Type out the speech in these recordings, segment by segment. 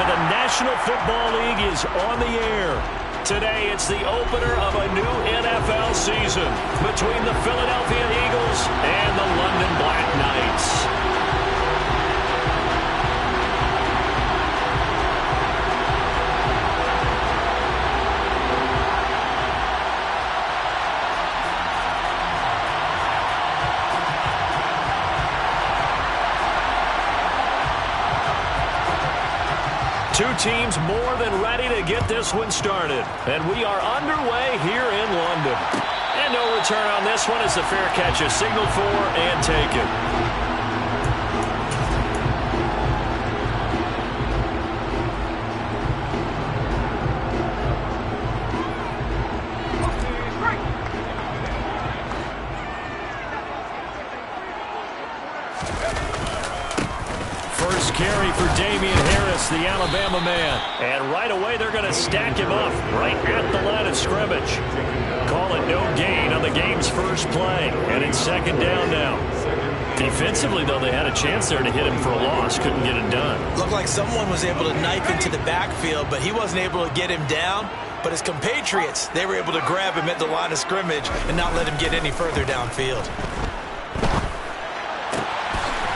to the National Football League is on the air. Today, it's the opener of a new NFL season between the Philadelphia Eagles and the London Black Knights. Two teams more than ready to get this one started. And we are underway here in London. And no return on this one as the fair catch is signaled for and taken. Carry for Damian Harris, the Alabama man. And right away, they're going to stack him up right at the line of scrimmage. Call it no gain on the game's first play. And it's second down now. Defensively, though, they had a chance there to hit him for a loss. Couldn't get it done. Looked like someone was able to knife into the backfield, but he wasn't able to get him down. But his compatriots, they were able to grab him at the line of scrimmage and not let him get any further downfield.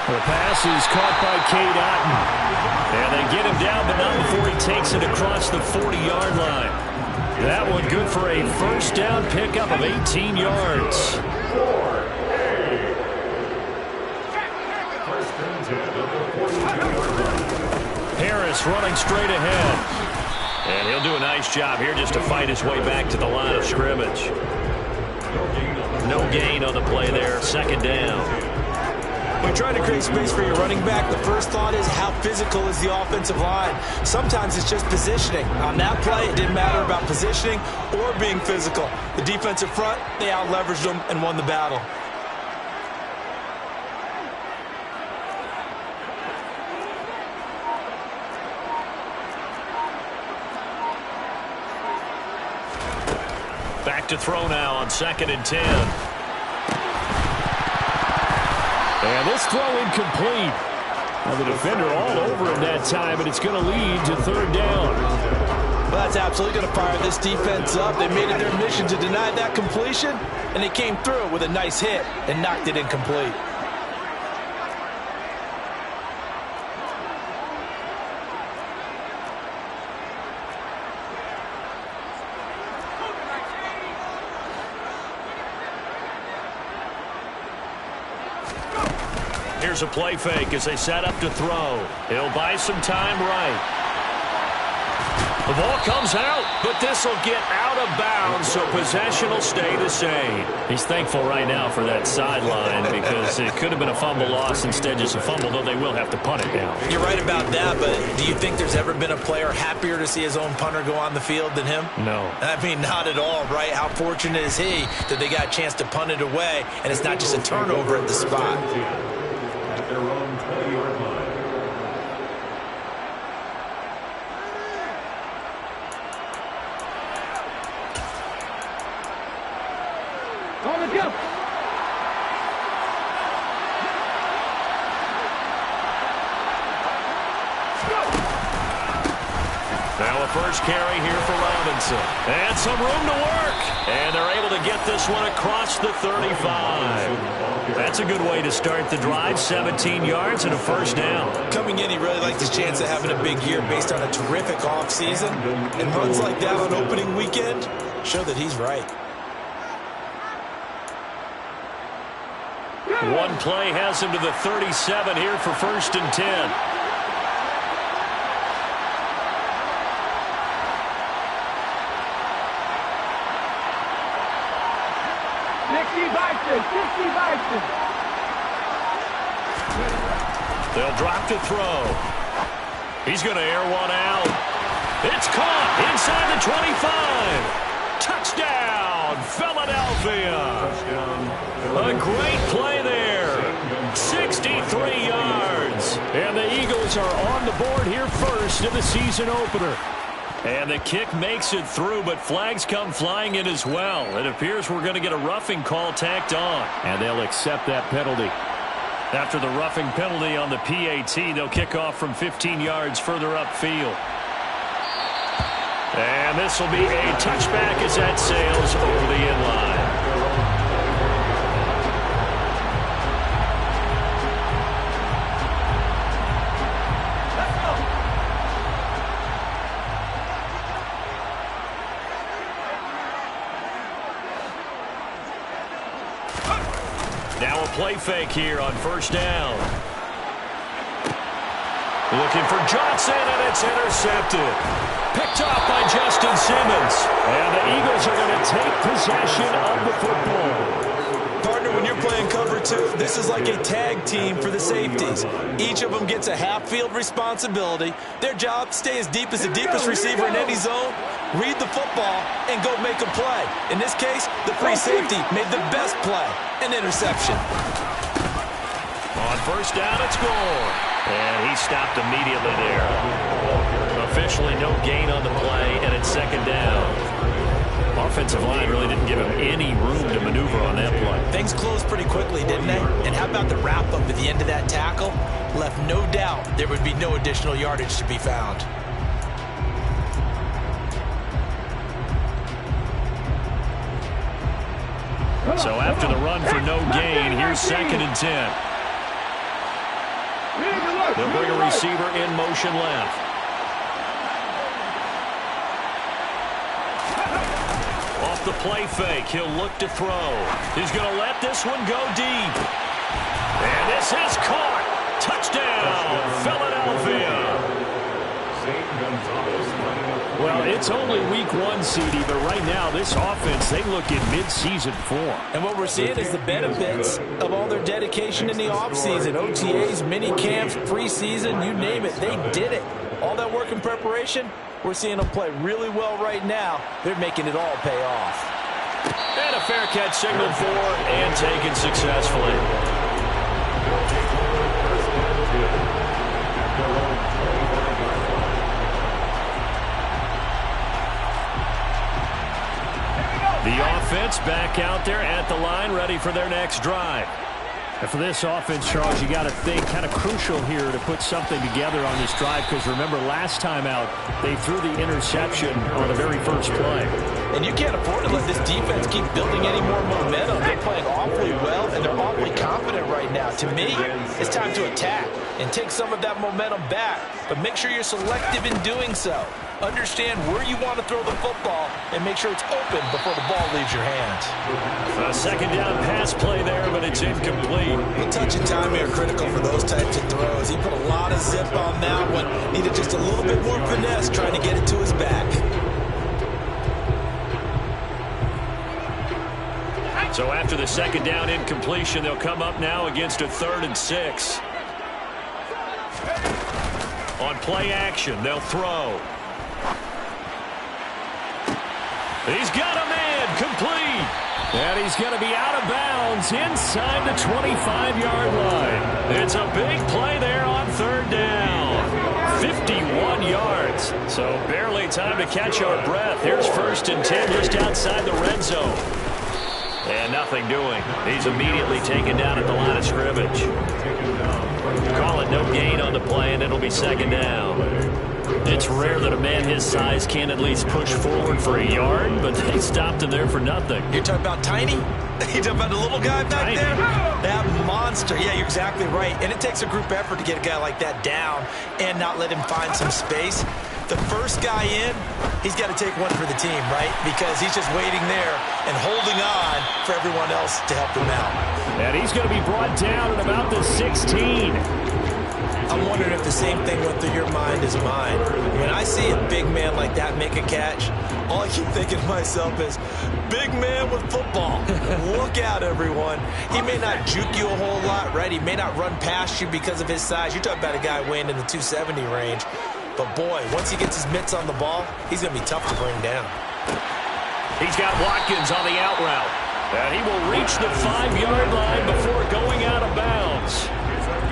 The pass is caught by Cade Otton. And they get him down, but not before he takes it across the 40-yard line. That one good for a first down pickup of 18 yards. Harris running straight ahead. And he'll do a nice job here just to fight his way back to the line of scrimmage. No gain on the play there. Second down. When you're trying to create space for your running back, the first thought is how physical is the offensive line. Sometimes it's just positioning. On that play, it didn't matter about positioning or being physical. The defensive front, they out-leveraged them and won the battle. Back to throw now on 2nd and 10. And this throw incomplete. Now the defender all over him that time, and it's going to lead to third down. Well, that's absolutely going to fire this defense up. They made it their mission to deny that completion, and they came through with a nice hit and knocked it incomplete. Here's a play fake as they set up to throw. He'll buy some time right. The ball comes out, but this will get out of bounds, so possession will stay the same. He's thankful right now for that sideline because it could have been a fumble loss, instead just a fumble, though they will have to punt it down. You're right about that, but do you think there's ever been a player happier to see his own punter go on the field than him? No. I mean, not at all, right? How fortunate is he that they got a chance to punt it away, and it's not just a turnover at the spot. At their own 20-yard line. On the jump. Now a first carry here for Robinson. And some room to work. And they're able to get this one across the 35. That's a good way to start the drive. 17 yards and a first down. Coming in, he really liked his chance of having a big year based on a terrific offseason. And runs like that on opening weekend show that he's right. One play has him to the 37 here for 1st and 10. They'll drop to throw. He's going to air one out. It's caught inside the 25. Touchdown, Philadelphia. A great play there. 63 yards. And the Eagles are on the board here first in the season opener. And the kick makes it through, but flags come flying in as well. It appears we're going to get a roughing call tacked on. And they'll accept that penalty. After the roughing penalty on the PAT, they'll kick off from 15 yards further upfield. And this will be a touchback as that sails over the end line. Now a play fake here on first down. Looking for Johnson, and it's intercepted. Picked off by Justin Simmons. And the Eagles are going to take possession of the football. Partner, when you're playing cover two, this is like a tag team for the safeties. Each of them gets a half-field responsibility. Their job, stay as deep as the deepest receiver in any zone, read the football, and go make a play. In this case, the free safety made the best play, an interception. On first down, it's Gore. And he stopped immediately there. Officially no gain on the play, and it's second down. Offensive line really didn't give him any room to maneuver on that play. Things closed pretty quickly, didn't they? And how about the wrap-up at the end of that tackle? Left no doubt there would be no additional yardage to be found. So after the run for no gain, here's 2nd and 10. They'll bring a receiver in motion left. Off the play fake, he'll look to throw. He's going to let this one go deep. And this is caught. Touchdown, Philadelphia. Well, it's only week 1, CD, but right now this offense, they look in mid-season form. And what we're seeing is the benefits of all their dedication in the offseason. OTAs, mini camps, preseason, you name it, they did it. All that work and preparation, we're seeing them play really well right now. They're making it all pay off. And a fair catch signaled for and taken successfully. The offense back out there at the line, ready for their next drive. And for this offense, Charles, you got to think kind of crucial here to put something together on this drive, because remember last time out they threw the interception on the very first play. And you can't afford to let this defense keep building any more momentum. They're playing awfully well, and they're awfully confident right now. To me, it's time to attack and take some of that momentum back, but make sure you're selective in doing so. Understand where you want to throw the football and make sure it's open before the ball leaves your hands. A second down pass play there, but it's incomplete. A touch and time are critical for those types of throws. He put a lot of zip on that one. Needed just a little bit more finesse trying to get it to his back. So after the second down incompletion, they'll come up now against a 3rd and 6. On play action, they'll throw. He's got a man, complete. And he's going to be out of bounds inside the 25-yard line. It's a big play there on 3rd down. 51 yards. So barely time to catch our breath. Here's 1st and 10 just outside the red zone. And nothing doing. He's immediately taken down at the line of scrimmage. Call it no gain on the play, and it'll be 2nd down. It's rare that a man his size can at least push forward for a yard, but they stopped him there for nothing. You're talking about Tiny? You're talking about the little guy back Tiny. there? That monster. Yeah, you're exactly right. And it takes a group effort to get a guy like that down and not let him find some space. The first guy in, he's got to take one for the team, right? Because he's just waiting there and holding on for everyone else to help him out. And he's going to be brought down at about the 16. I'm wondering if the same thing went through your mind as mine. When I see a big man like that make a catch, all I keep thinking to myself is, big man with football. Look out, everyone. He may not juke you a whole lot, right? He may not run past you because of his size. You're talking about a guy weighing in the 270 range. But, boy, once he gets his mitts on the ball, he's going to be tough to bring down. He's got Watkins on the out route. And he will reach the 5-yard line before going out of bounds.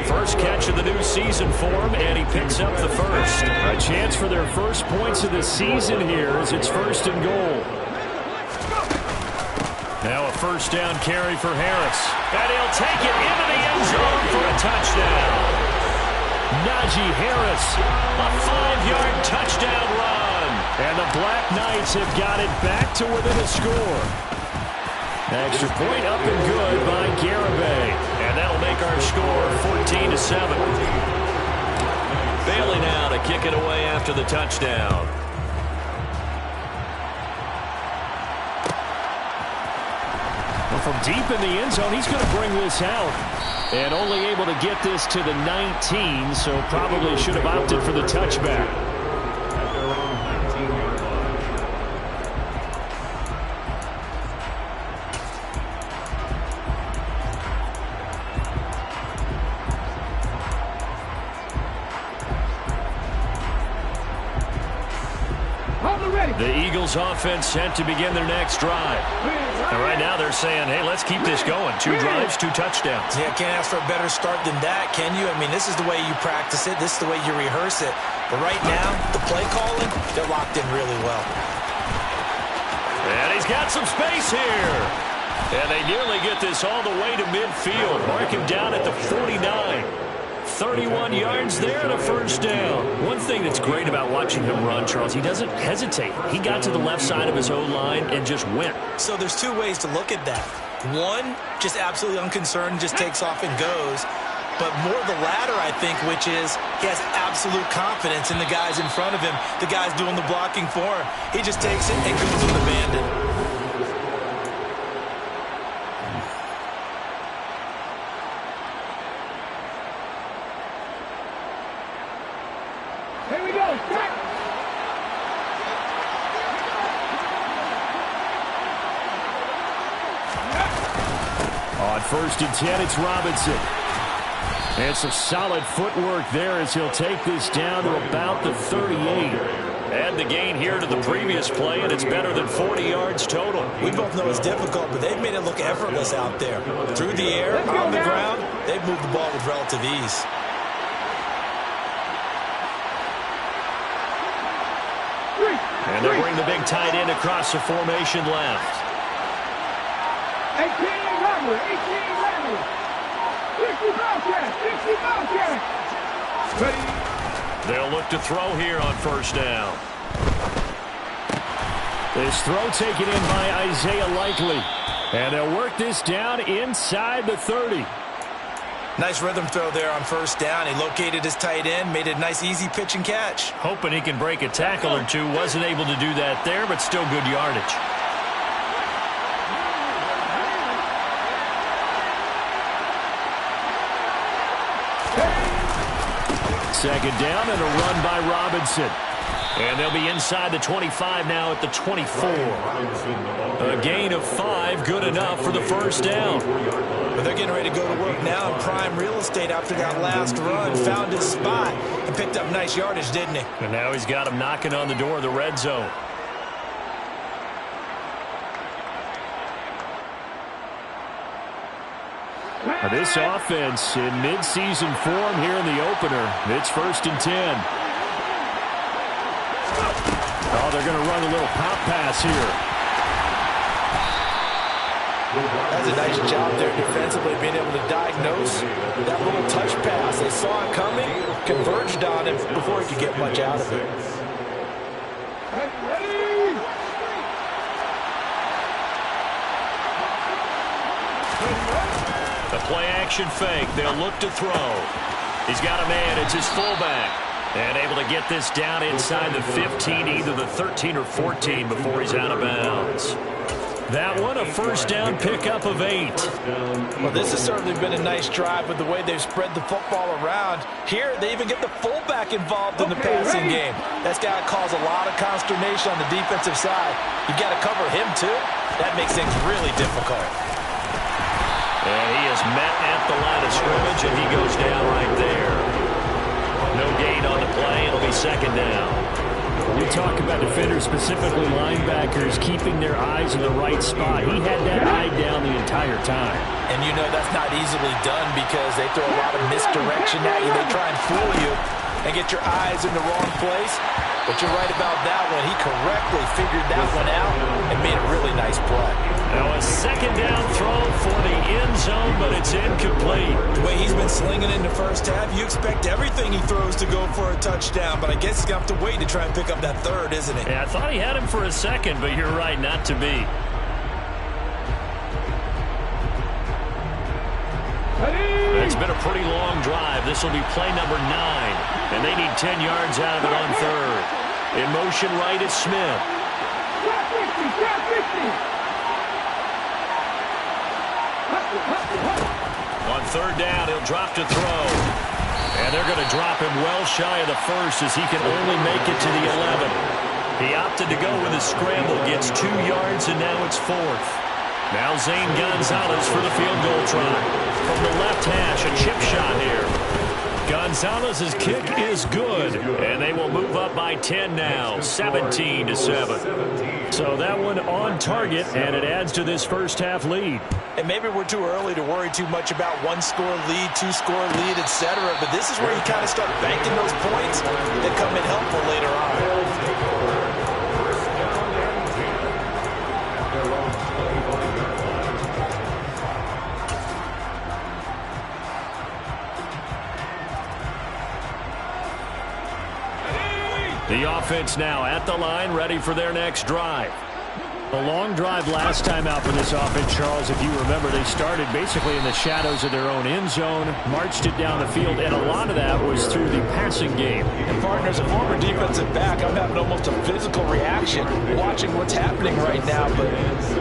First catch of the new season for him, and he picks up the first. A chance for their first points of the season here as it's 1st and goal. Now a first down carry for Harris. And he'll take it into the end zone for a touchdown. Najee Harris, a 5-yard touchdown run. And the Black Knights have got it back to within a score. Extra point up and good by Garibay. And that'll make our score 14-7. Bailey now to kick it away after the touchdown. Well, from deep in the end zone, he's going to bring this out. And only able to get this to the 19, so probably should have opted for the touchback. At their own 19-yard line. The Eagles offense set to begin their next drive. And right now they're saying, hey, let's keep this going. 2 drives, 2 touchdowns. Yeah, can't ask for a better start than that, can you? I mean, this is the way you practice it. This is the way you rehearse it. But right now, the play calling, they're locked in really well. And he's got some space here. And they nearly get this all the way to midfield. Mark him down at the 49. 31 yards there and a first down. One thing that's great about watching him run, Charles, he doesn't hesitate. He got to the left side of his O-line and just went. So there's 2 ways to look at that. One, just absolutely unconcerned, just takes off and goes. But more the latter, I think, which is he has absolute confidence in the guys in front of him, the guys doing the blocking for him. He just takes it and goes with the bandit. Here we go. Check. On 1st and 10, it's Robinson. And some solid footwork there as he'll take this down to about the 38. Add the gain here to the previous play, and it's better than 40 yards total. We both know it's difficult, but they've made it look effortless out there. Through the air, on the ground, they've moved the ball with relative ease. And they bring the big tight end across the formation left. 18 Rattler, 18 Rattler. 60 Bobcat, 60 Bobcat. Ready. They'll look to throw here on first down. This throw taken in by Isaiah Likely. And they'll work this down inside the 30. Nice rhythm throw there on first down. He located his tight end, made a nice easy pitch and catch. Hoping he can break a tackle or two. Wasn't able to do that there, but still good yardage. Second down and a run by Robinson. And they'll be inside the 25 now at the 24. A gain of 5, good enough for the first down. But they're getting ready to go to work now in prime real estate after that last run. Found his spot and picked up nice yardage, didn't he? And now he's got him knocking on the door of the red zone. This offense in midseason form here in the opener. It's 1st and 10. Oh, they're going to run a little pop pass here. That's a nice job there defensively, being able to diagnose that little touch pass. They saw it coming, converged on it before he could get much out of it. The play-action fake. They'll look to throw. He's got a man. It's his fullback. And able to get this down inside the 15, either the 13 or 14 before he's out of bounds. That one, a first down pickup of 8. Well, this has certainly been a nice drive with the way they've spread the football around. Here, they even get the fullback involved in the passing game. That's got to cause a lot of consternation on the defensive side. You got to cover him, too. That makes things really difficult. And he is met at the line of scrimmage, and he goes down right there. No gain on the play. It'll be second down. We talk about defenders, specifically linebackers, keeping their eyes in the right spot. He had that eye down the entire time. And you know that's not easily done because they throw a lot of misdirection at you. They try and fool you and get your eyes in the wrong place. But you're right about that one. He correctly figured that one out and made a really nice play. Now a second down throw for the end zone, but it's incomplete. The way he's been slinging in the first half, you expect everything he throws to go for a touchdown, but I guess he's going to have to wait to try and pick up that third, isn't he? Yeah, I thought he had him for a second, but you're right, not to be. It's been a pretty long drive. This will be play number 9, and they need 10 yards out of it on third. In motion right is Smith. On third down, he'll drop to throw. And they're going to drop him well shy of the first as he can only make it to the 11. He opted to go with a scramble, gets 2 yards, and now it's fourth. Now Zane Gonzalez for the field goal try. From the left hash, a chip shot here. Gonzalez's kick is good, and they will move up by 10 now, 17-7. So that one on target, and it adds to this first half lead. And maybe we're too early to worry too much about 1-score lead, 2-score lead, etc. But this is where you kind of start banking those points that come in helpful later on. The offense now at the line, ready for their next drive. A long drive last time out for this offense, Charles. If you remember, they started basically in the shadows of their own end zone, marched it down the field, and a lot of that was through the passing game. And partners, a former defensive back, I'm having almost a physical reaction watching what's happening right now. But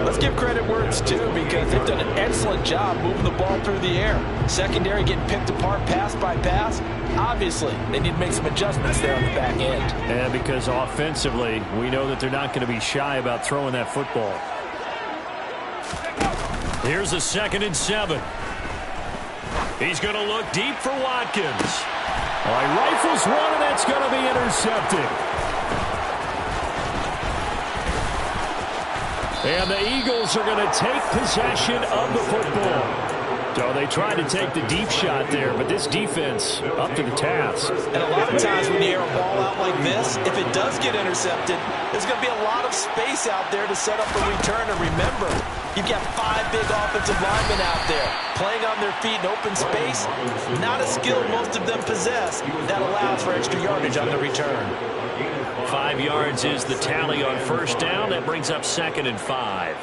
let's give credit where it's due, because they've done an excellent job moving the ball through the air. Secondary getting picked apart pass by pass. Obviously, they need to make some adjustments there on the back end. And because offensively, we know that they're not going to be shy about throwing that football. Here's a 2nd and 7. He's going to look deep for Watkins. All right, rifles one, and that's going to be intercepted. And the Eagles are going to take possession of the football. So they tried to take the deep shot there, but this defense up to the task. And a lot of times when you air a ball out like this, if it does get intercepted, there's going to be a lot of space out there to set up a return. And remember, you've got 5 big offensive linemen out there playing on their feet in open space. Not a skill most of them possess that allows for extra yardage on the return. 5 yards is the tally on first down. That brings up 2nd and 5.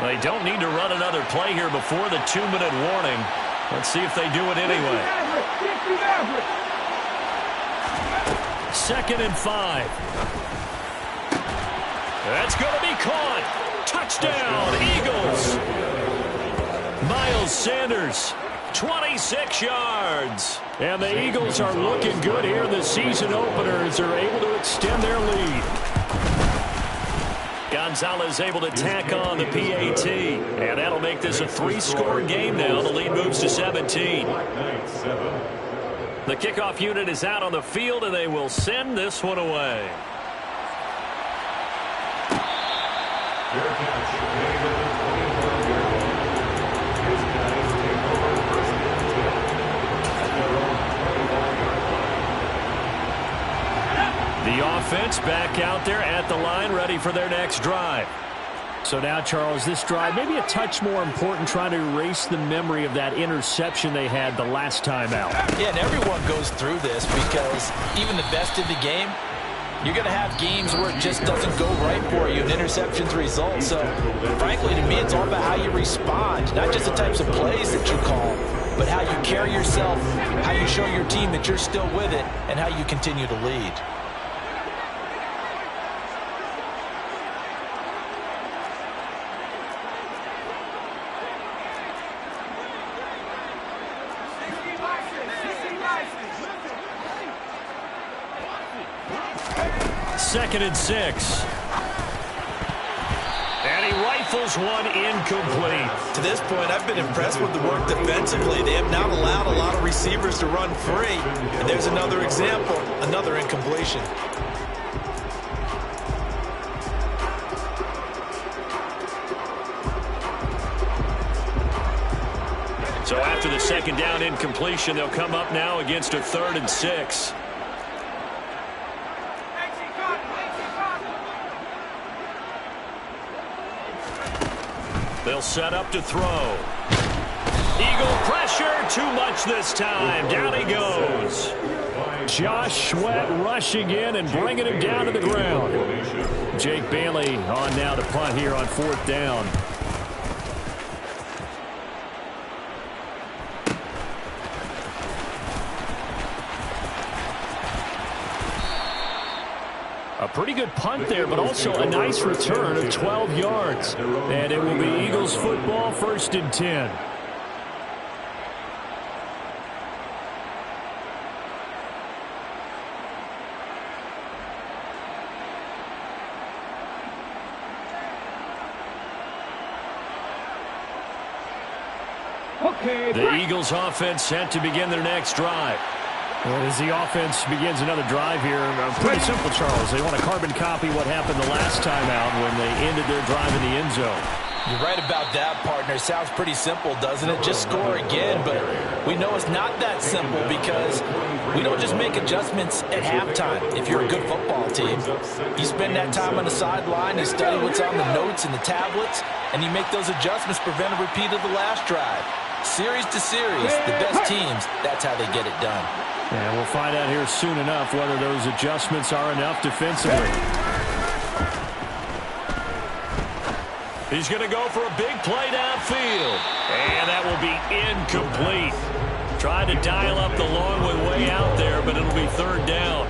They don't need to run another play here before the 2-minute warning. Let's see if they do it anyway. 2nd and 5. That's going to be caught. Touchdown, Eagles. Miles Sanders, 26 yards. And the Eagles are looking good here in the season opener as they're able to extend their lead. Gonzalez able to tack on the PAT. And that'll make this a 3-score game now. The lead moves to 17. The kickoff unit is out on the field, and they will send this one away. The offense back out there at the line, ready for their next drive. So now, Charles, this drive maybe a touch more important, trying to erase the memory of that interception they had the last time out. Yeah, and everyone goes through this because even the best in the game, you're going to have games where it just doesn't go right for you and interceptions result. So, frankly, to me, it's all about how you respond, not just the types of plays that you call, but how you carry yourself, how you show your team that you're still with it, and how you continue to lead. Second and 6. And he rifles one incomplete. To this point, I've been impressed with the work defensively. They have not allowed a lot of receivers to run free. And there's another example, another incompletion. So after after the second down incompletion. They'll come up now against a 3rd and 6. They'll set up to throw. Eagle pressure, too much this time. Down he goes. Josh Sweat rushing in and bringing him down to the ground. Jake Bailey on now to punt here on 4th down. A pretty good punt there, but also a nice return of 12 yards. And it will be Eagles football, 1st and 10. The Eagles offense set to begin their next drive. And as the offense begins another drive here, pretty simple, Charles. They want to carbon copy what happened the last time out when they ended their drive in the end zone. You're right about that, partner. Sounds pretty simple, doesn't it? Just score again, but we know it's not that simple because we don't just make adjustments at halftime. If you're a good football team, you spend that time on the sideline, you study what's on the notes and the tablets, and you make those adjustments, prevent a repeat of the last drive. Series to series, the best teams, that's how they get it done. And we'll find out here soon enough whether those adjustments are enough defensively. He's going to go for a big play downfield. And that will be incomplete. Trying to dial up the long way out there, but it'll be 3rd down.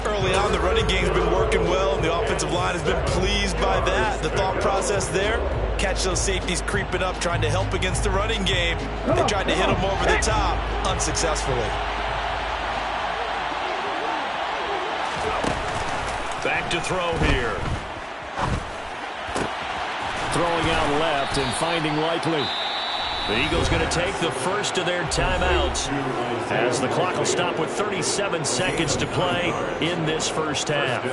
Early on, the running game's been working well, and the offensive line has been pleased by that. The thought process there, catch those safeties creeping up, trying to help against the running game. They tried to hit them over the top, unsuccessfully. Back to throw here. Throwing out left and finding Likely. The Eagles going to take the first of their timeouts as the clock will stop with 37 seconds to play in this first half.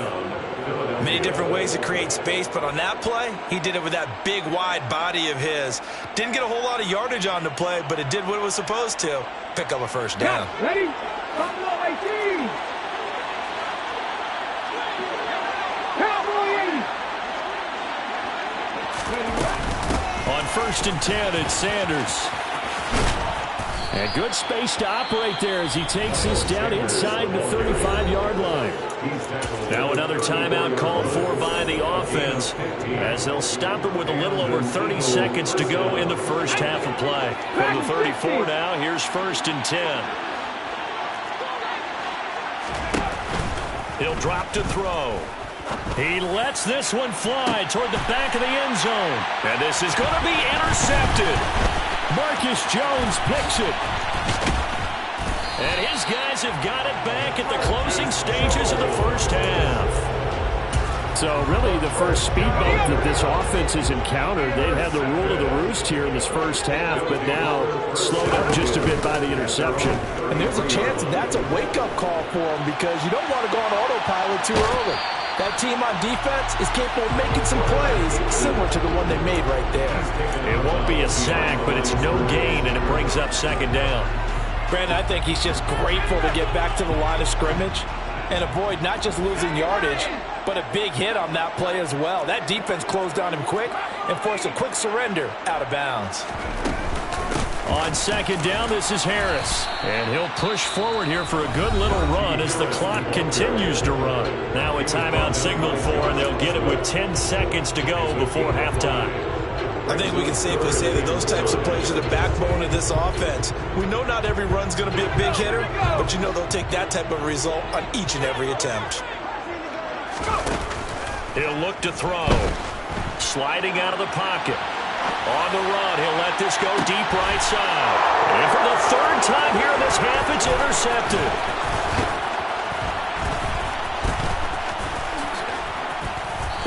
Many different ways to create space, but on that play, he did it with that big, wide body of his. Didn't get a whole lot of yardage on the play, but it did what it was supposed to. Pick up a 1st down. Ready? Cowboy 18. Cowboy 80. On 1st and 10, it's Sanders. And good space to operate there as he takes this down inside the 35-yard line. Now another timeout called for by the offense as they'll stop it with a little over 30 seconds to go in the first half of play. From the 34 now, here's 1st and 10. He'll drop to throw. He lets this one fly toward the back of the end zone. And this is going to be intercepted. Marcus Jones picks it. And his guys have got it back at the closing stages of the first half. So really the first speedboat that this offense has encountered, they've had the rule of the roost here in this first half, but now slowed up just a bit by the interception. And there's a chance that that's a wake-up call for him because you don't want to go on autopilot too early. That team on defense is capable of making some plays similar to the one they made right there. It won't be a sack, but it's no gain, and it brings up 2nd down. Brandon, I think he's just grateful to get back to the line of scrimmage and avoid not just losing yardage, but a big hit on that play as well. That defense closed on him quick and forced a quick surrender out of bounds. On 2nd down, this is Harris. And he'll push forward here for a good little run as the clock continues to run. Now a timeout signaled for, and they'll get it with 10 seconds to go before halftime. I think we can safely say that those types of plays are the backbone of this offense. We know not every run's going to be a big hitter, but you know they'll take that type of result on each and every attempt. He'll look to throw. Sliding out of the pocket. On the run, he'll let this go deep right side. And for the 3rd time here in this half, it's intercepted.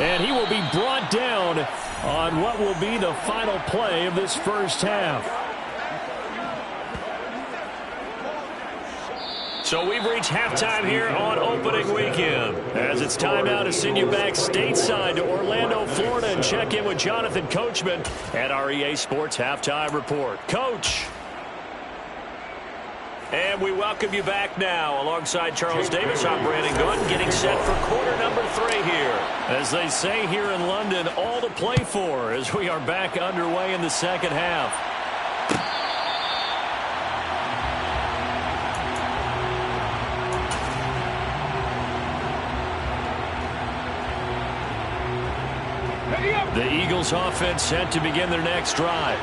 And he will be brought down on what will be the final play of this first half. So we've reached halftime here on opening weekend. As it's time now to send you back stateside to Orlando, Florida, and check in with Jonathan Coachman at our EA Sports Halftime Report. Coach. And we welcome you back now. Alongside Charles Davis, I'm Brandon Gaudin, getting set for quarter number 3 here. As they say here in London, all to play for as we are back underway in the second half. The Eagles offense set to begin their next drive.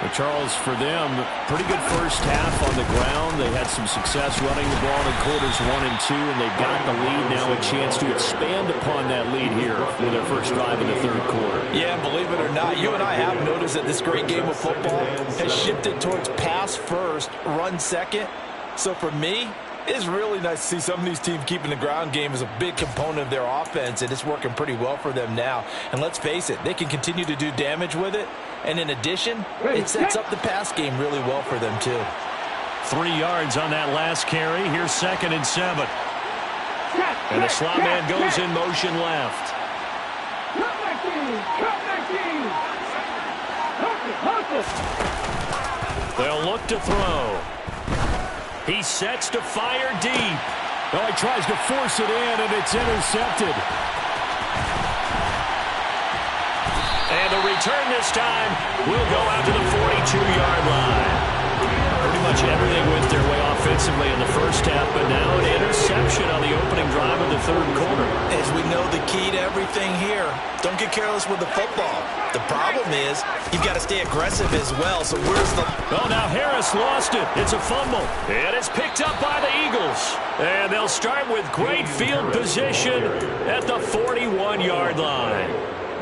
But Charles, for them, pretty good first half on the ground. They had some success running the ball in quarters 1 and 2, and they've got the lead now, a chance to expand upon that lead here for their first drive in the third quarter. Yeah, believe it or not, you and I have noticed that this great game of football has shifted towards pass first, run second. So for me, it's really nice to see some of these teams keeping the ground game as a big component of their offense, and it's working pretty well for them now. And let's face it, they can continue to do damage with it. And in addition, it sets up the pass game really well for them, too. 3 yards on that last carry. Here's 2nd and 7. And the slot man goes in motion left. They'll look to throw. He sets to fire deep. Oh, he tries to force it in, and it's intercepted. And the return this time will go out to the 42-yard line. Pretty much everything went their way offensively in the first half, but now an interception on the opening drive of the third quarter. As we know, the key to everything here, don't get careless with the football. The problem is you've got to stay aggressive as well. So where's the... Oh, now Harris lost it. It's a fumble. And it's picked up by the Eagles. And they'll start with great field position at the 41-yard line.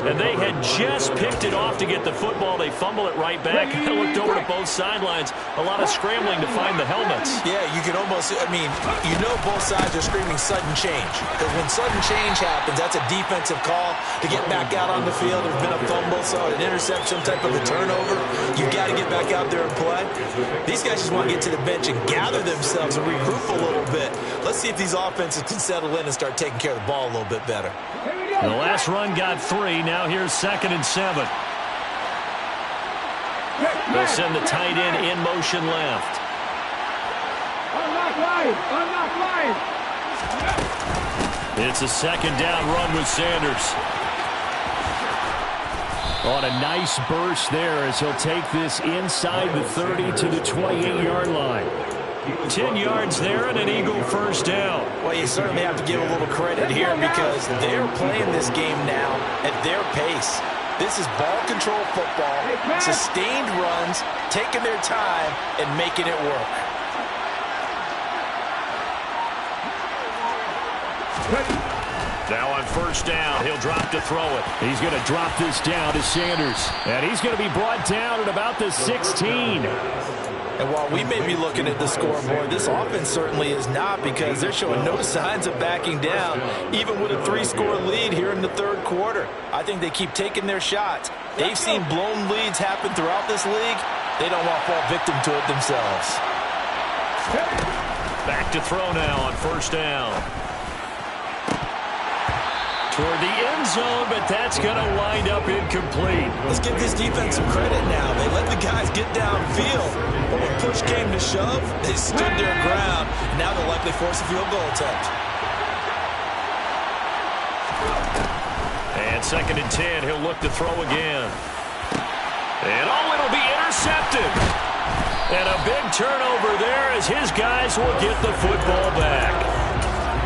And they had just picked it off to get the football. They fumble it right back. I looked over to both sidelines. A lot of scrambling to find the helmets. Yeah, you can almost, you know both sides are screaming sudden change. Because when sudden change happens, that's a defensive call to get back out on the field. There's been a fumble, so an interception, type of a turnover. You've got to get back out there and play. These guys just want to get to the bench and gather themselves and regroup a little bit. Let's see if these offenses can settle in and start taking care of the ball a little bit better. The last run got 3. Now here's 2nd and 7. They'll send the tight end in motion left. It's a 2nd down run with Sanders. On a nice burst there as he'll take this inside the 30 to the 28-yard line. 10 yards there and an Eagle first down. Well, you certainly have to give a little credit here because they're playing this game now at their pace. This is ball control football, sustained runs, taking their time and making it work. Now on first down, he'll drop to throw it. He's going to drop this down to Sanders. And he's going to be brought down at about the 16. And while we may be looking at the scoreboard, this offense certainly is not because they're showing no signs of backing down, even with a 3-score lead here in the third quarter. I think they keep taking their shots. They've seen blown leads happen throughout this league. They don't want to fall victim to it themselves. Back to throw now on first down. Toward the end zone, but that's going to wind up incomplete. Let's give this defense some credit now. They let the guys get downfield. But when push came to shove, they stood their ground. And now they'll likely force a field goal attempt. And 2nd and 10, he'll look to throw again. And it'll be intercepted. And a big turnover there as his guys will get the football back.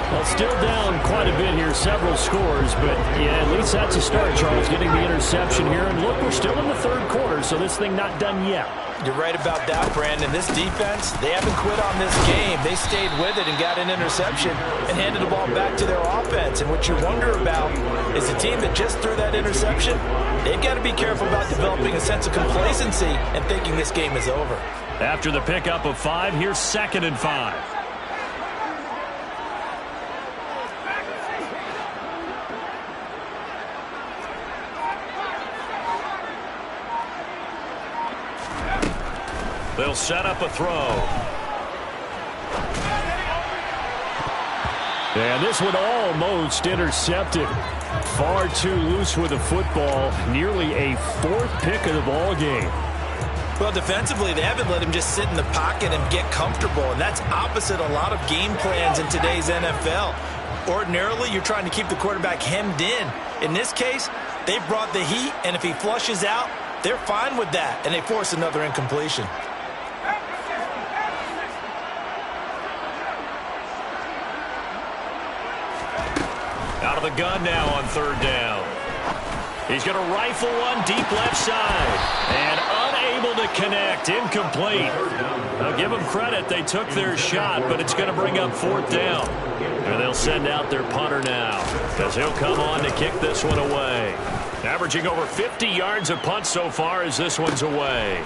Well, still down quite a bit here, several scores, but yeah, at least that's a start, Charles, getting the interception here. And look, we're still in the third quarter, so this thing not done yet. You're right about that, Brandon. This defense, they haven't quit on this game. They stayed with it and got an interception and handed the ball back to their offense. And what you wonder about is the team that just threw that interception, they've got to be careful about developing a sense of complacency and thinking this game is over. After the pickup of 5, here's 2nd and 5. They'll set up a throw. And this one almost intercepted. Far too loose with the football. Nearly a 4th pick of the ball game. Well, defensively, they haven't let him just sit in the pocket and get comfortable, and that's opposite a lot of game plans in today's NFL. Ordinarily, you're trying to keep the quarterback hemmed in. In this case, they brought the heat, and if he flushes out, they're fine with that, and they force another incompletion. Out of the gun now on third down. He's going to rifle one deep left side. And unable to connect. Incomplete. I'll give them credit. They took their shot, but it's going to bring up fourth down. And they'll send out their punter now, as he'll come on to kick this one away. Averaging over 50 yards a punt so far as this one's away.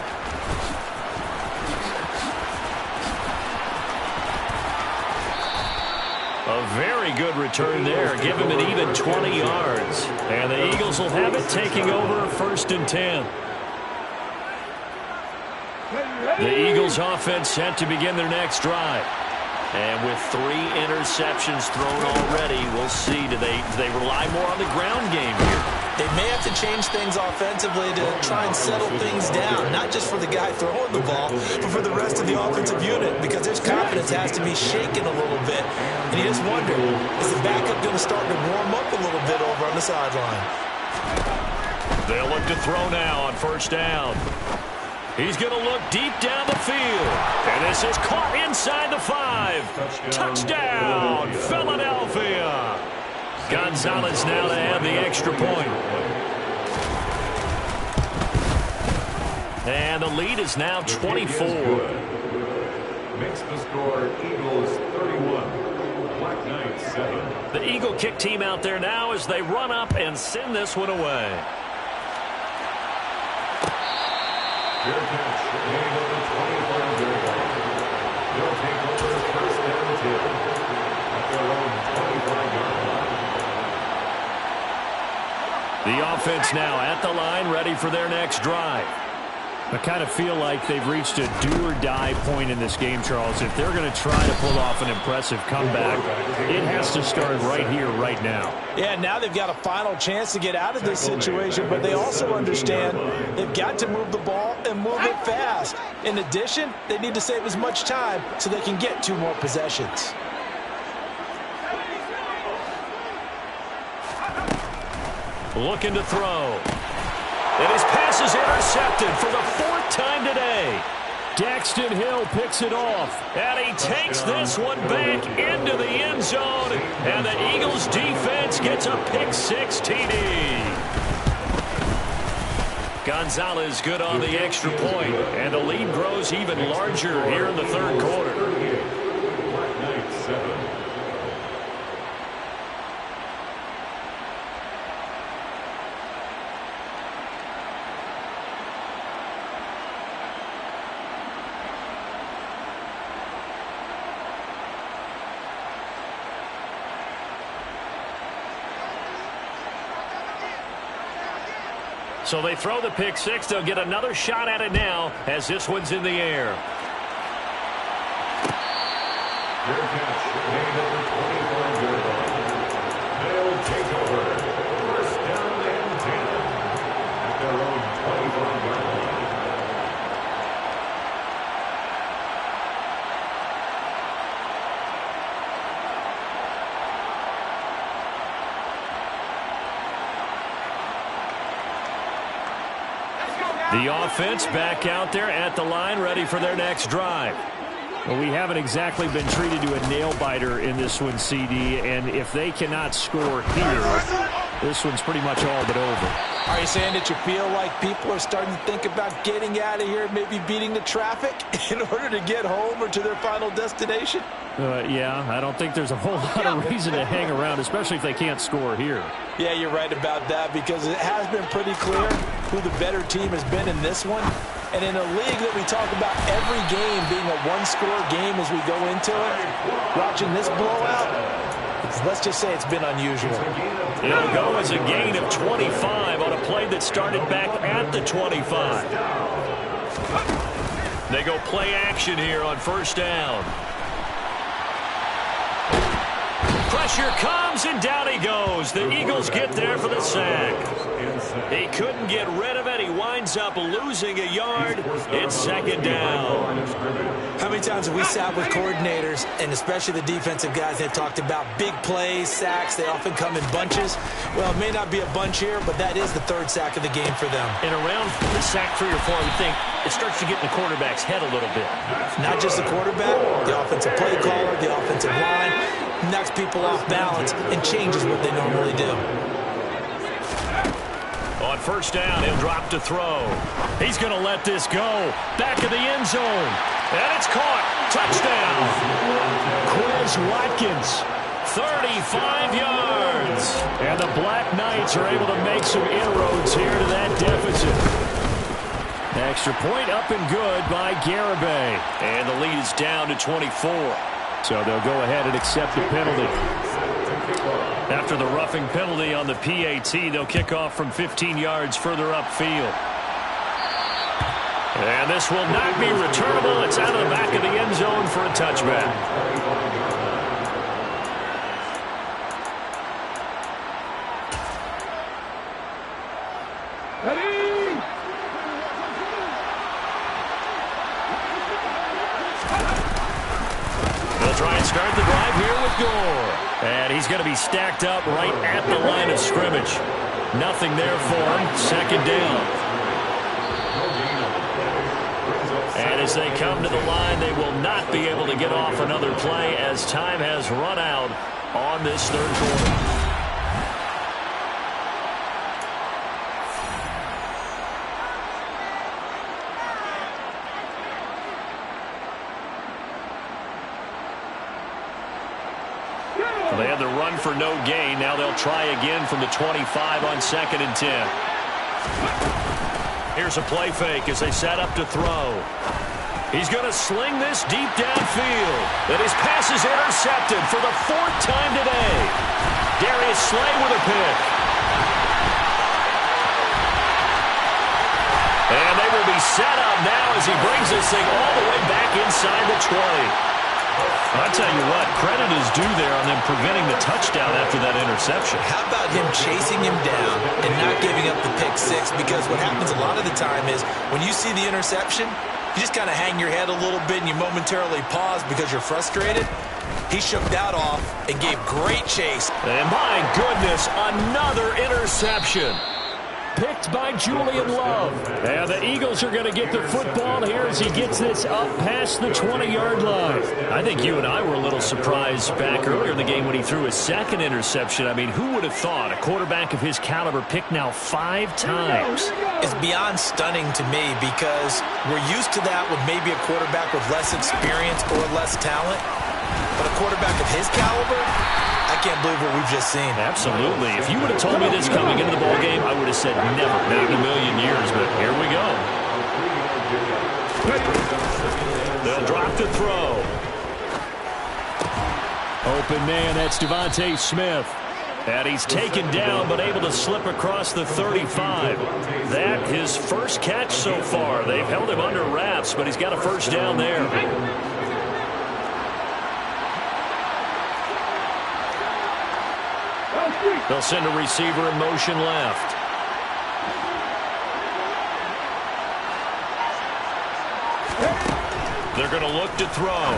A very good return there. Give him an even 20 yards. And the Eagles will have it, taking over 1st and 10. The Eagles offense set to begin their next drive. And with 3 interceptions thrown already, we'll see. Do they rely more on the ground game here? They may have to change things offensively to try and settle things down, not just for the guy throwing the ball, but for the rest of the offensive unit, because their confidence has to be shaken a little bit. And you just wonder, is the backup going to start to warm up a little bit over on the sideline? They'll look to throw now on 1st down. He's going to look deep down the field. And this is caught inside the 5. Touchdown, Philadelphia. Gonzalez now to have the extra point. And the lead is now 24. Makes the score Eagles 31, Black Knights 7. The Eagle kick team out there now as they run up and send this one away. Fair catch, made on the 25-yard line. They'll take over 1st and 10 at their own 25-yard line. The offense now at the line, ready for their next drive. I kind of feel like they've reached a do-or-die point in this game, Charles. If they're going to try to pull off an impressive comeback, it has to start right here, right now. Yeah, now they've got a final chance to get out of this situation, but they also understand they've got to move the ball and move it fast. In addition, they need to save as much time so they can get 2 more possessions. Looking to throw. And his pass is intercepted for the 4th time today. Daxton Hill picks it off. And he takes this one back into the end zone. And the Eagles defense gets a pick-6 TD. Gonzalez good on the extra point. And the lead grows even larger here in the 3rd quarter. Black Knights 7. So they throw the pick-6. They'll get another shot at it now as this one's in the air. Fair catch, made at the 25-yard line. They'll take over 1st down and 10 at their own 25-yard line. The offense back out there at the line, ready for their next drive. Well, we haven't exactly been treated to a nail-biter in this one, CD, and if they cannot score here, this one's pretty much all but over. Are you saying that you feel like people are starting to think about getting out of here, maybe beating the traffic in order to get home or to their final destination? Yeah, I don't think there's a whole lot of reason to hang around, especially if they can't score here. Yeah, you're right about that, because it has been pretty clear who the better team has been in this one. And in a league that we talk about every game being a one-score game as we go into it, watching this blowout, let's just say it's been unusual. It'll go as a gain of 25 on a play that started back at the 25. They go play action here on 1st down. Pressure comes, and down he goes. The Eagles get there for the sack. He couldn't get rid of it. He winds up losing a yard. It's second down. How many times have we sat with coordinators, and especially the defensive guys, they've talked about big plays, sacks. They often come in bunches. Well, it may not be a bunch here, but that is the third sack of the game for them. And around the sack 3 or 4, I would think it starts to get in the quarterback's head a little bit. Not just the quarterback, the offensive play caller, the offensive line, knocks people off balance and changes what they normally do. On first down, he'll drop to throw. He's going to let this go. Back of the end zone. And it's caught. Touchdown. Quez Watkins. 35 yards. And the Black Knights are able to make some inroads here to that deficit. Extra point up and good by Garibay. And the lead is down to 24. So they'll go ahead and accept the penalty. After the roughing penalty on the PAT, they'll kick off from 15 yards further upfield. And this will not be returnable. It's out of the back of the end zone for a touchback. They'll try and start the drive here with Gore. And he's going to be stacked up right at the line of scrimmage. Nothing there for him. Second down. And as they come to the line, they will not be able to get off another play as time has run out on this third quarter. They had the run for no gain. Now they'll try again from the 25 on 2nd and 10. Here's a play fake as they set up to throw. He's going to sling this deep downfield. And his pass is intercepted for the 4th time today. Darius Slay with a pick. And they will be set up now as he brings this thing all the way back inside the 20. I'll tell you what, credit is due there on them preventing the touchdown after that interception. How about him chasing him down and not giving up the pick six? Because what happens a lot of the time is when you see the interception, you just kind of hang your head a little bit and you momentarily pause because you're frustrated. He shook that off and gave great chase. And my goodness, another interception. Picked by Julian Love. And the Eagles are going to get the football here as he gets this up past the 20-yard line. I think you and I were a little surprised back earlier in the game when he threw his second interception. I mean, who would have thought a quarterback of his caliber picked now 5 times? It's beyond stunning to me because we're used to that with maybe a quarterback with less experience or less talent. But a quarterback of his caliber, I can't believe what we've just seen. Absolutely. If you would have told me this coming into the ballgame, I would have said never, not in a million years. But here we go. They'll drop to throw. Open man, that's Devontae Smith. And he's taken down but able to slip across the 35. That his first catch so far. They've held him under wraps, but he's got a first down there. They'll send a receiver in motion left. They're going to look to throw.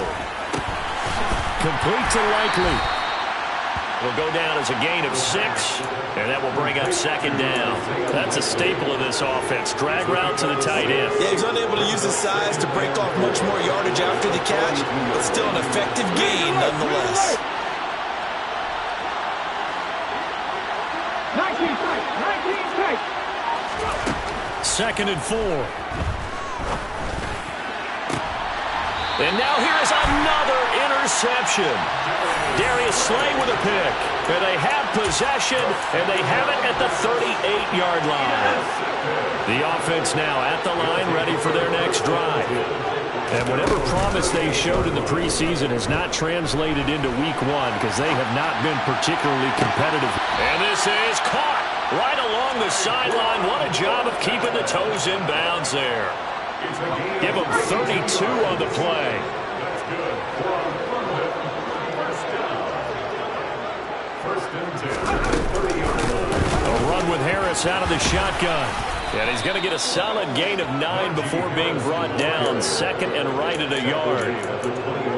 Complete to Likely. Will go down as a gain of 6, and that will bring up second down. That's a staple of this offense. Drag route to the tight end. Yeah, he's unable to use his size to break off much more yardage after the catch, but still an effective gain nonetheless. 19 tight. 2nd and 4. And now here is another interception. Darius Slay with a pick. And they have possession, and they have it at the 38-yard line. The offense now at the line, ready for their next drive. And whatever promise they showed in the preseason has not translated into week 1 because they have not been particularly competitive. And this is caught right along the sideline. What a job of keeping the toes in bounds there. Give them 32 on the play. one with Harris out of the shotgun. And he's going to get a solid gain of 9 before being brought down. Second and right at a yard.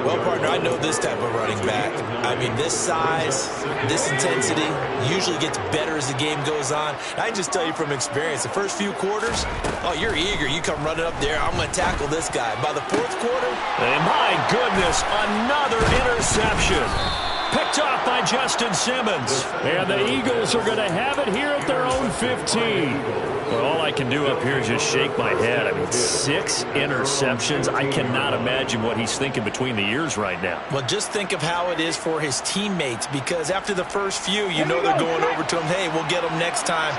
Well, partner, I know this type of running back. I mean, this size, this intensity usually gets better as the game goes on. And I can just tell you from experience, the first few quarters, oh, you're eager. You come running up there, I'm going to tackle this guy. By the fourth quarter, and my goodness, another interception. Picked off by Justin Simmons. And the Eagles are going to have it here at their own 15. Well, all I can do up here is just shake my head. I mean, 6 interceptions. I cannot imagine what he's thinking between the ears right now. Well, just think of how it is for his teammates, because after the first few, you know they're going over to him, hey, we'll get them next time.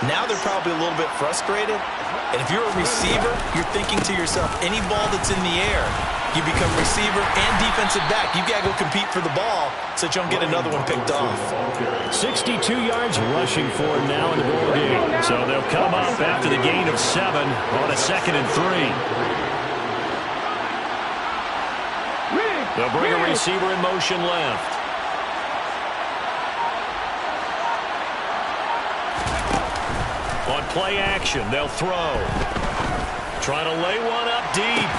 Now they're probably a little bit frustrated. And if you're a receiver, you're thinking to yourself, any ball that's in the air, you become receiver and defensive back. You've got to go compete for the ball so that you don't get another one picked off. 62 yards rushing for him now in the ball game. So they'll come up after the gain of 7 on a 2nd and 3. They'll bring a receiver in motion left. On play action, they'll throw. Trying to lay one up deep.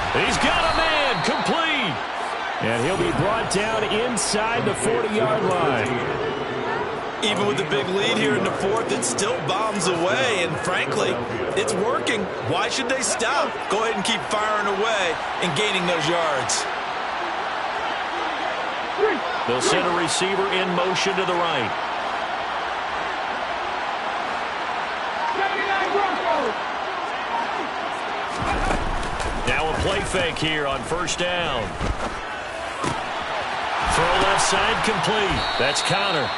He's got a man, complete. And he'll be brought down inside the 40-yard line. Even with the big lead here in the fourth, it still bombs away. And frankly, it's working. Why should they stop? Go ahead and keep firing away and gaining those yards. They'll send a receiver in motion to the right. Now a play fake here on first down. Throw left side complete. That's Connor.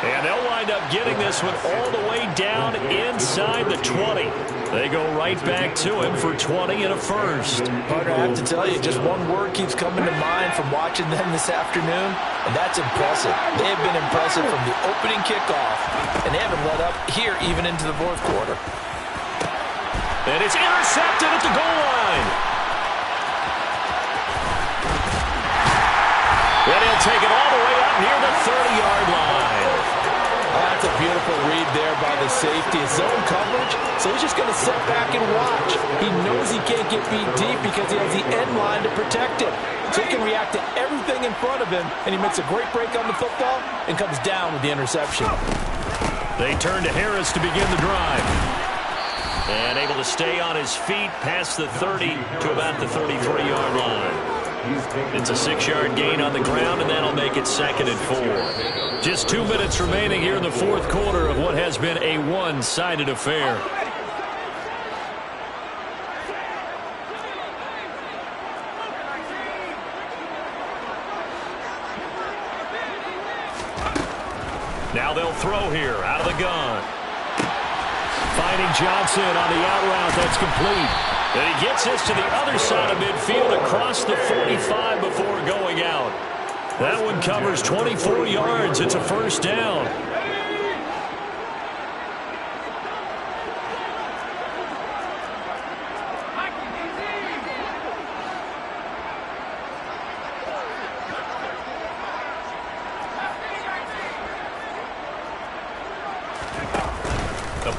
And they'll wind up getting this one all the way down inside the 20. They go right back to him for 20 and a first. Partner, I have to tell you, just one word keeps coming to mind from watching them this afternoon, and that's impressive. They have been impressive from the opening kickoff, and they haven't let up here even into the fourth quarter. And it's intercepted at the goal line. And he'll take it all the way up near the 30-yard line. Oh, that's a beautiful read there by the safety. It's zone coverage, so he's just going to sit back and watch. He knows he can't get beat deep because he has the end line to protect it. So he can react to everything in front of him, and he makes a great break on the football and comes down with the interception. They turn to Harris to begin the drive. And able to stay on his feet past the 30 to about the 33-yard line. It's a 6-yard gain on the ground, and that'll make it 2nd and 4. Just 2 minutes remaining here in the fourth quarter of what has been a one-sided affair. Now they'll throw here out of the gun. Finding Johnson on the out route. That's complete. And he gets this to the other side of midfield across the 45 before going out. That one covers 24 yards. It's a first down.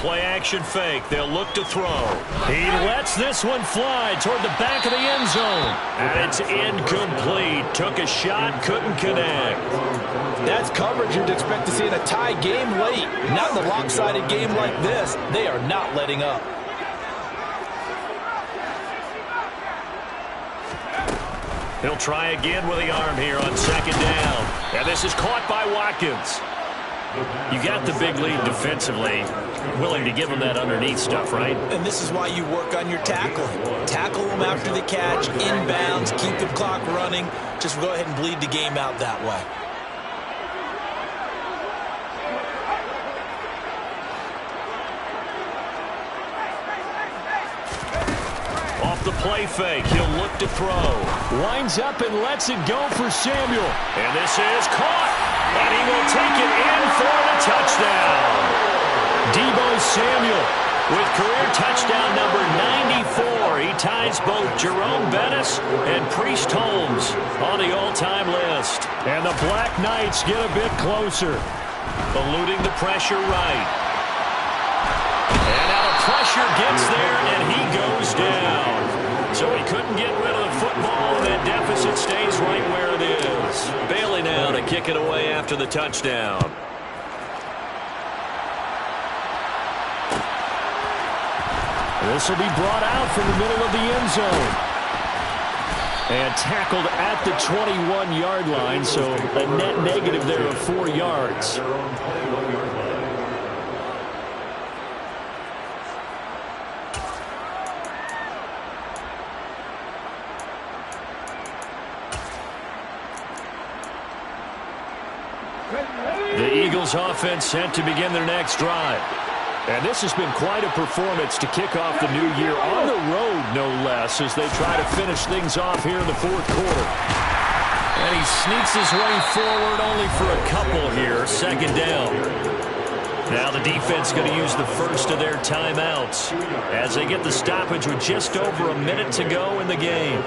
Play-action fake. They'll look to throw. He lets this one fly toward the back of the end zone. And it's incomplete. Took a shot, couldn't connect. That's coverage you'd expect to see in a tie game late. Not in a lopsided game like this. They are not letting up. He'll try again with the arm here on 2nd down. And this is caught by Watkins. You got the big lead defensively. Willing to give him that underneath stuff, right? And this is why you work on your tackling. Tackle him after the catch, inbounds, keep the clock running. Just go ahead and bleed the game out that way. Off the play fake, he'll look to throw. Winds up and lets it go for Samuel. And this is caught. And he will take it in for the touchdown. Deebo Samuel with career touchdown number 94. He ties both Jerome Bettis and Priest Holmes on the all-time list. And the Black Knights get a bit closer. Eluding the pressure right. And now the pressure gets there, and he goes down. So he couldn't get rid of the football, and that deficit stays right where it is. Bailey now to kick it away after the touchdown. This will be brought out from the middle of the end zone. And tackled at the 21-yard line, so a net negative there of 4 yards. The Eagles offense set to begin their next drive. And this has been quite a performance to kick off the new year on the road, no less, as they try to finish things off here in the fourth quarter. And he sneaks his way forward only for a couple here, second down. Now the defense going to use the first of their timeouts as they get the stoppage with just over a minute to go in the game.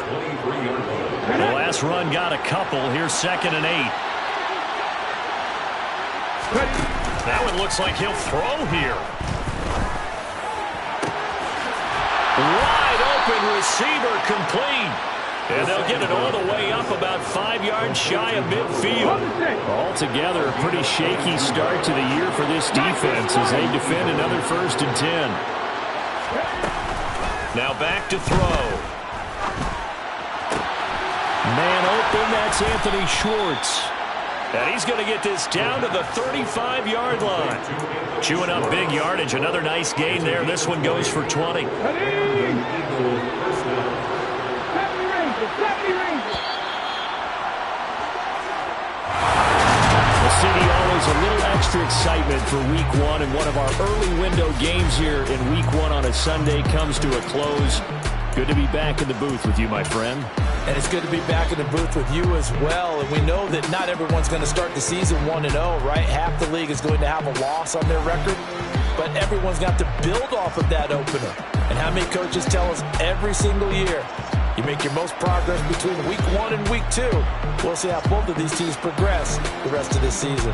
The last run got a couple. Here's 2nd and 8. Now it looks like he'll throw here. Wide open receiver complete. And they'll get it all the way up about 5 yards shy of midfield. Altogether, a pretty shaky start to the year for this defense as they defend another 1st and 10. Now back to throw. Man open, that's Anthony Schwartz. And he's going to get this down to the 35-yard line. Chewing up big yardage. Another nice gain there. This one goes for 20. City always a little extra excitement for week one, and one of our early window games here in week one on a Sunday comes to a close. Good to be back in the booth with you, my friend. And it's good to be back in the booth with you as well. And we know that not everyone's going to start the season 1-0, right? Half the league is going to have a loss on their record. But everyone's got to build off of that opener. And how many coaches tell us every single year, you make your most progress between week 1 and week 2. We'll see how both of these teams progress the rest of this season.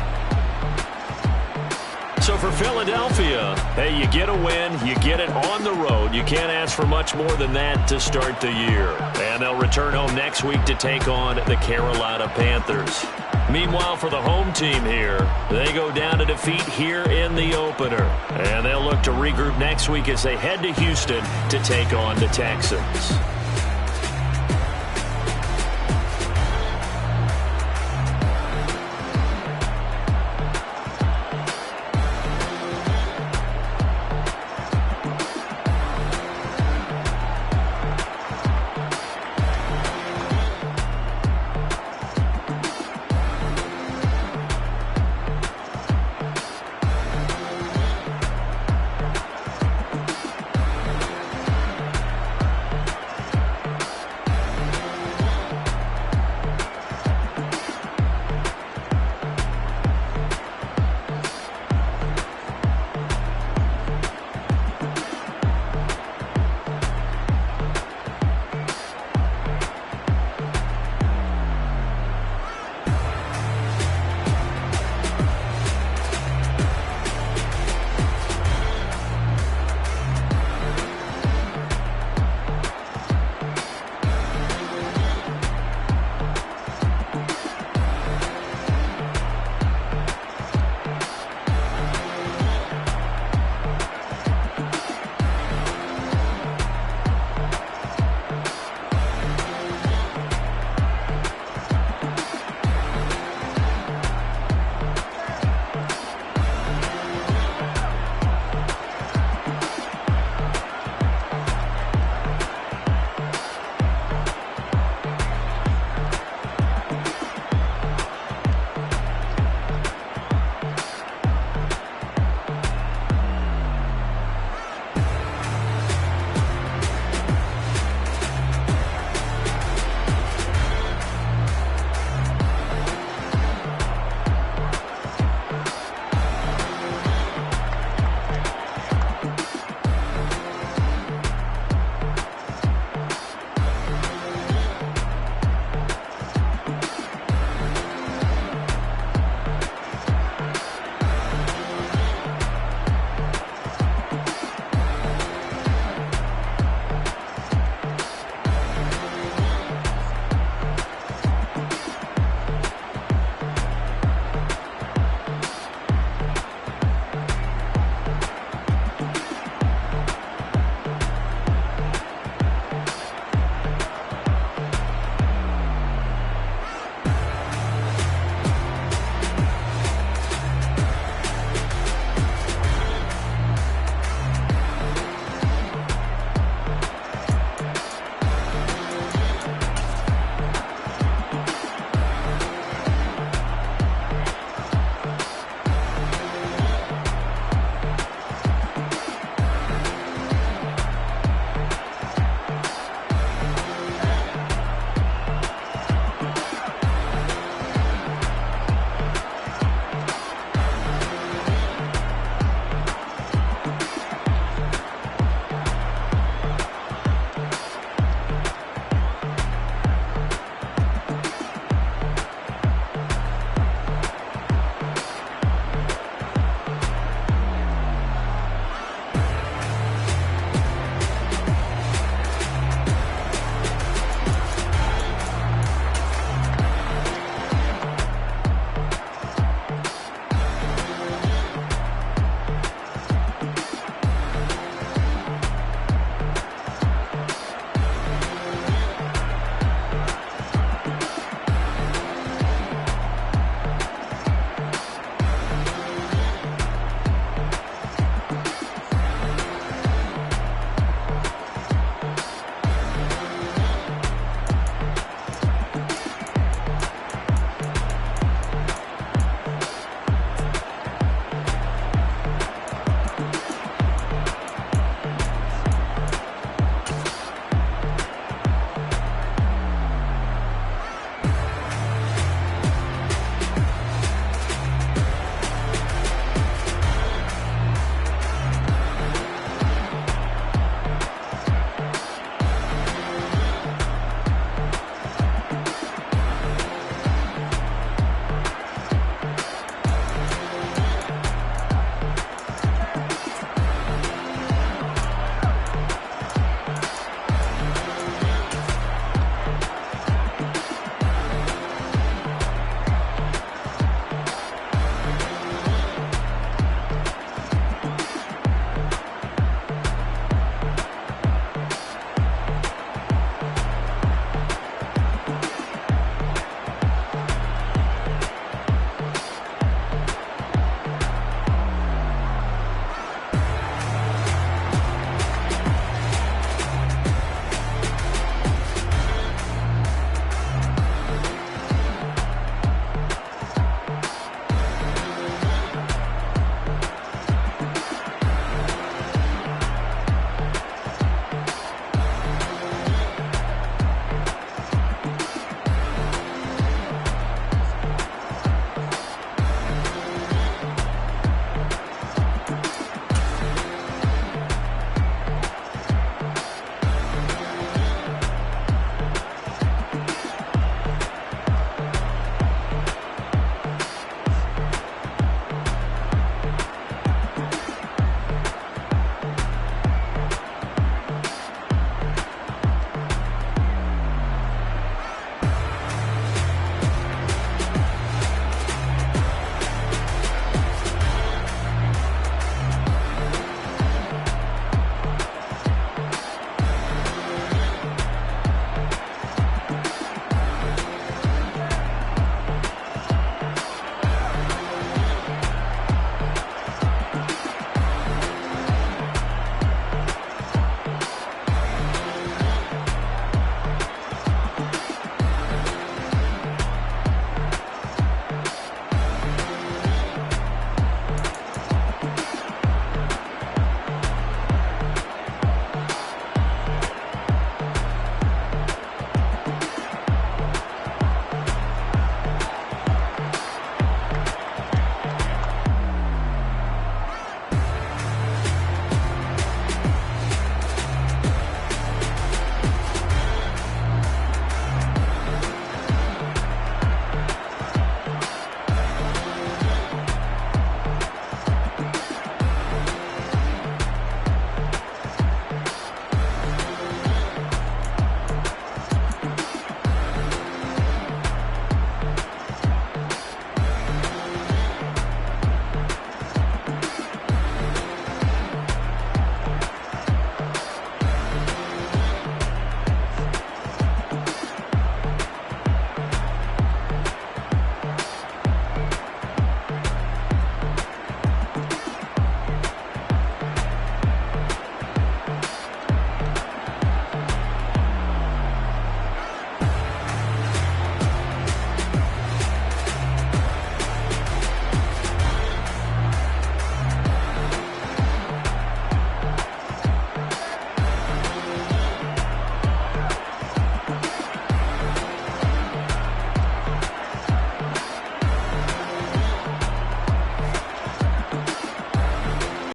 So for Philadelphia, hey, you get a win, you get it on the road. You can't ask for much more than that to start the year. And they'll return home next week to take on the Carolina Panthers. Meanwhile, for the home team here, they go down to defeat here in the opener. And they'll look to regroup next week as they head to Houston to take on the Texans.